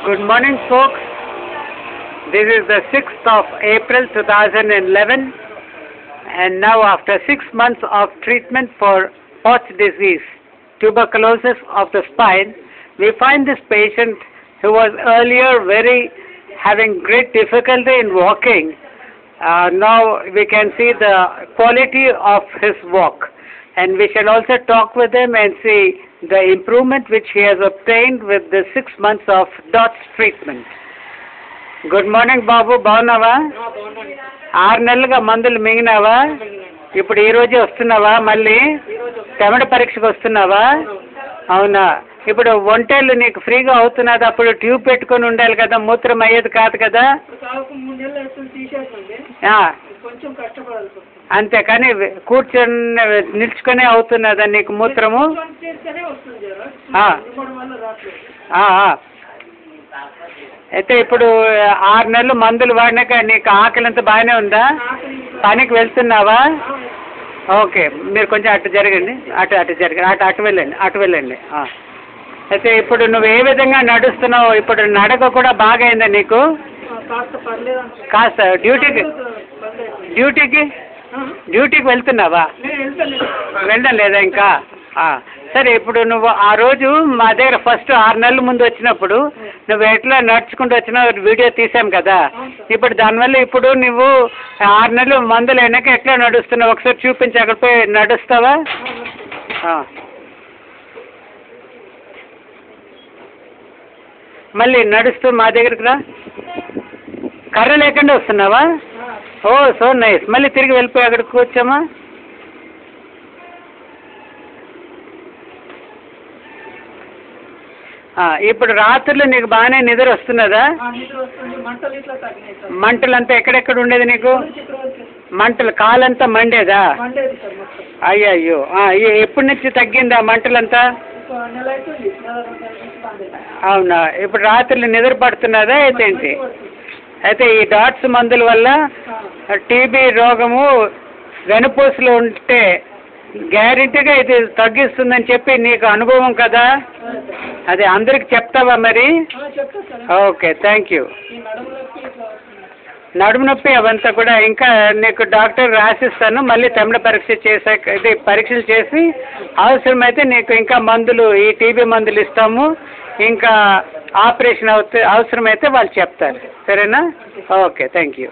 Good morning, folks. This is the 6th of April 2011, and now after 6 months of treatment for Poch disease, tuberculosis of the spine, we find this patient who was earlier having great difficulty in walking. Now we can see the quality of his walk, and we shall also talk with him and see the improvement which he has obtained with the 6 months of DOTS treatment. Good morning, Babu. బాగున్నావా? 6 నెలలుగా మందులు మింగినావా? ఇప్పుడు ఈ రోజే వస్తున్నావా? మళ్ళీ చెమట పరీక్షకు వస్తున్నావా? అవునా? ఇప్పుడు ఒంటేళ్ళు నీకు ఫ్రీగా అవుతున్నది. అప్పుడు ట్యూబ్ పెట్టుకొని ఉండాలి కదా, మూత్రం అయ్యేది కాదు కదా. అంతే, కానీ కూర్చొని నిల్చుకునే అవుతున్నదా నీకు మూత్రము? అయితే ఇప్పుడు 6 నెలలు మందులు వాడినాక నీకు ఆకలి అంతా బాగానే ఉందా? పనికి వెళ్తున్నావా? ఓకే, మీరు కొంచెం అటు జరగండి, అటు వెళ్ళండి. అయితే ఇప్పుడు నువ్వు ఏ విధంగా నడుస్తున్నావు? ఇప్పుడు నడక కూడా బాగా అయిందా నీకు? కాస్త డ్యూటీకి వెళ్తున్నావా? వెళ్ళడం లేదా ఇంకా? సరే, ఇప్పుడు నువ్వు ఆ రోజు మా దగ్గర ఫస్ట్ 6 నెలల ముందు వచ్చినప్పుడు నువ్వు ఎట్లా నడుచుకుంటూ వచ్చినావు వీడియో తీసాం కదా. ఇప్పుడు దానివల్ల ఇప్పుడు నువ్వు 6 నెలలు మందులు అయినాక ఎట్లా నడుస్తున్నావు ఒకసారి చూపించి అక్కడ పోయి నడుస్తావా? మళ్ళీ నడుస్తూ మా దగ్గరికి రా. కర్ర లేకుండా వస్తున్నావా? ఓ, సో నైస్. మళ్ళీ తిరిగి వెళ్ళిపోయి అక్కడికి కూర్చోమా. ఇప్పుడు రాత్రులు నీకు బాగానే నిద్ర వస్తున్నదా? మంటలంతా ఎక్కడెక్కడ ఉండేది నీకు? మంటలు కాలంతా మండేదా? అయ్యయ్యో, ఎప్పటి నుంచి తగ్గిందా మంటలంతా? అవునా? ఇప్పుడు రాత్రులు నిద్ర పడుతున్నదా అయితే ఏంటి? అయితే ఈ డాట్స్ మందుల వల్ల టీబీ రోగము వెనుపూసలు ఉంటే గ్యారెంటీగా ఇది తగ్గిస్తుందని చెప్పి నీకు అనుభవం కదా, అది అందరికి చెప్తావా మరి? Okay, thank you. నడుము నొప్పి అవంతా కూడా ఇంకా నీకు డాక్టర్ రాసిస్తాను. మళ్ళీ చెమట పరీక్షలు చేసి అవసరమైతే నీకు ఇంకా మందులు, ఈ టీబీ మందులు ఇస్తాము. ఇంకా ఆపరేషన్ అవసరమైతే వాళ్ళు చెప్తారు. సరేనా? Okay, thank you.